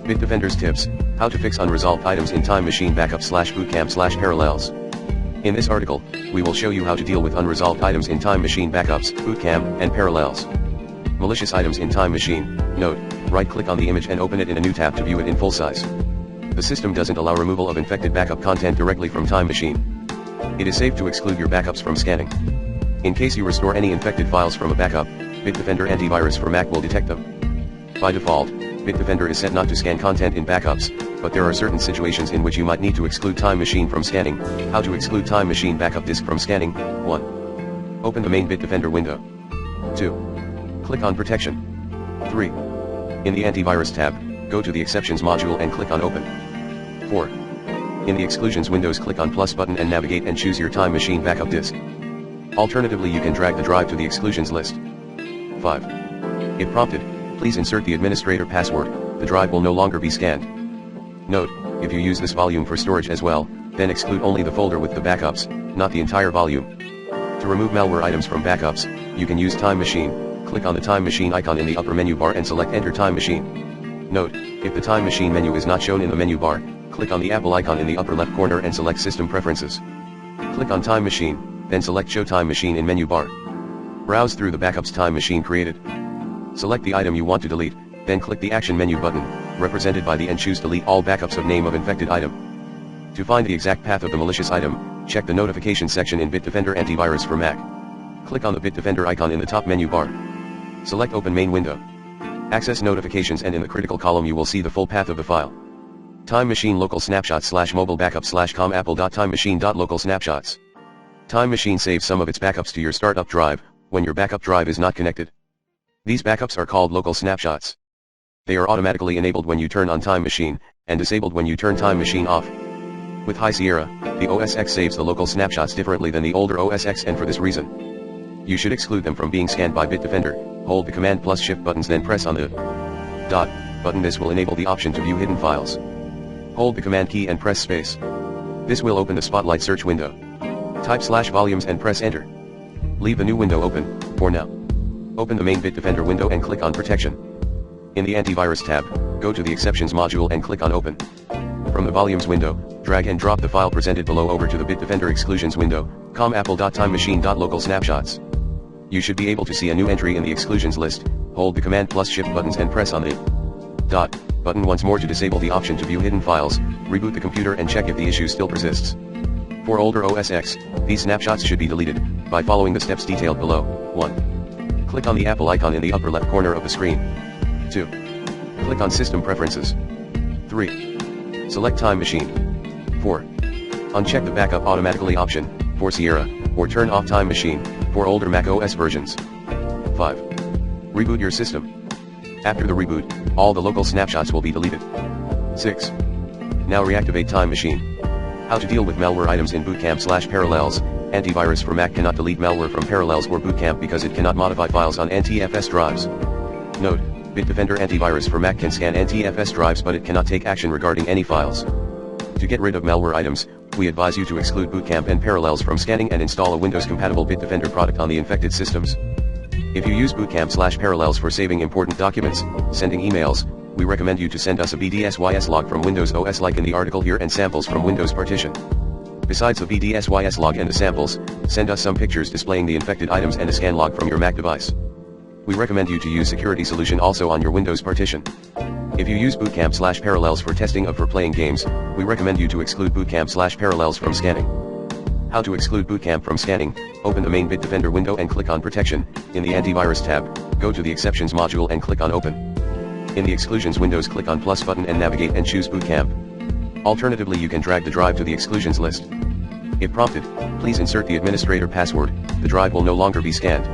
Bitdefender's tips, how to fix unresolved items in Time Machine Backup/Bootcamp/Parallels. In this article, we will show you how to deal with unresolved items in Time Machine Backups, Bootcamp, and Parallels. Malicious items in Time Machine. Note, right-click on the image and open it in a new tab to view it in full size. The system doesn't allow removal of infected backup content directly from Time Machine. It is safe to exclude your backups from scanning. In case you restore any infected files from a backup, Bitdefender antivirus for Mac will detect them. By default, Bitdefender is set not to scan content in backups, but there are certain situations in which you might need to exclude Time Machine from scanning. How to exclude Time Machine backup disk from scanning? 1. Open the main Bitdefender window. 2. Click on Protection. 3. In the Antivirus tab, go to the Exceptions module and click on Open. 4. In the Exclusions windows, click on plus button and navigate and choose your Time Machine backup disk. Alternatively, you can drag the drive to the exclusions list. 5. If prompted, please insert the administrator password. The drive will no longer be scanned. Note, if you use this volume for storage as well, then exclude only the folder with the backups, not the entire volume. To remove malware items from backups, you can use Time Machine. Click on the Time Machine icon in the upper menu bar and select Enter Time Machine. Note, if the Time Machine menu is not shown in the menu bar, click on the Apple icon in the upper left corner and select System Preferences. Click on Time Machine, then select Show Time Machine in menu bar. Browse through the backups Time Machine created. Select the item you want to delete, then click the Action menu button, represented by the and choose Delete All Backups of name of infected item. To find the exact path of the malicious item, check the Notification section in Bitdefender Antivirus for Mac. Click on the Bitdefender icon in the top menu bar. Select Open Main Window. Access notifications, and in the critical column you will see the full path of the file. Time Machine local snapshot/mobile backup/com apple.timemachine.local snapshots. Time Machine saves some of its backups to your startup drive, when your backup drive is not connected. These backups are called local snapshots. They are automatically enabled when you turn on Time Machine, and disabled when you turn Time Machine off. With High Sierra, the OS X saves the local snapshots differently than the older OS X, and for this reason, you should exclude them from being scanned by Bitdefender. Hold the Command plus Shift buttons, then press on the dot button. This will enable the option to view hidden files. Hold the Command key and press space. This will open the Spotlight search window. Type /volumes and press Enter. Leave the new window open, for now. Open the main Bitdefender window and click on Protection. In the Antivirus tab, go to the Exceptions module and click on Open. From the Volumes window, drag and drop the file presented below over to the Bitdefender Exclusions window, com apple.timemachine.local snapshots. You should be able to see a new entry in the Exclusions list. Hold the Command plus Shift buttons and press on the dot button once more to disable the option to view hidden files. Reboot the computer and check if the issue still persists. For older OS X, these snapshots should be deleted by following the steps detailed below. 1. Click on the Apple icon in the upper left corner of the screen. 2. Click on System Preferences. 3. Select Time Machine. 4. Uncheck the Backup Automatically option, for Sierra, or turn off Time Machine, for older Mac OS versions. 5. Reboot your system. After the reboot, all the local snapshots will be deleted. 6. Now reactivate Time Machine. How to deal with malware items in Bootcamp/Parallels. Antivirus for Mac cannot delete malware from Parallels or Bootcamp because it cannot modify files on NTFS drives. Note, Bitdefender Antivirus for Mac can scan NTFS drives, but it cannot take action regarding any files. To get rid of malware items, we advise you to exclude Bootcamp and Parallels from scanning and install a Windows-compatible Bitdefender product on the infected systems. If you use Bootcamp/Parallels for saving important documents, sending emails, we recommend you to send us a BDSYS log from Windows OS like in the article here, and samples from Windows partition. Besides the BDSYS log and the samples, send us some pictures displaying the infected items and a scan log from your Mac device. We recommend you to use Security Solution also on your Windows partition. If you use Bootcamp/Parallels for testing or for playing games, we recommend you to exclude Bootcamp/Parallels from scanning. How to exclude Bootcamp from scanning? Open the main Bitdefender window and click on Protection. In the Antivirus tab, go to the Exceptions module and click on Open. In the Exclusions windows, click on plus button and navigate and choose Bootcamp. Alternatively, you can drag the drive to the exclusions list. If prompted, please insert the administrator password. The drive will no longer be scanned.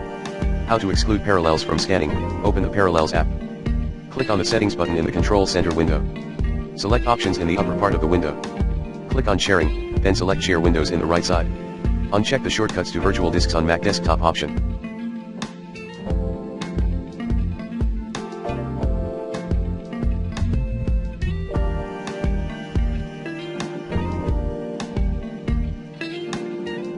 How to exclude Parallels from scanning? Open the Parallels app. Click on the Settings button in the Control Center window. Select Options in the upper part of the window. Click on Sharing, then select Share Windows in the right side. Uncheck the Shortcuts to Virtual Disks on Mac Desktop option.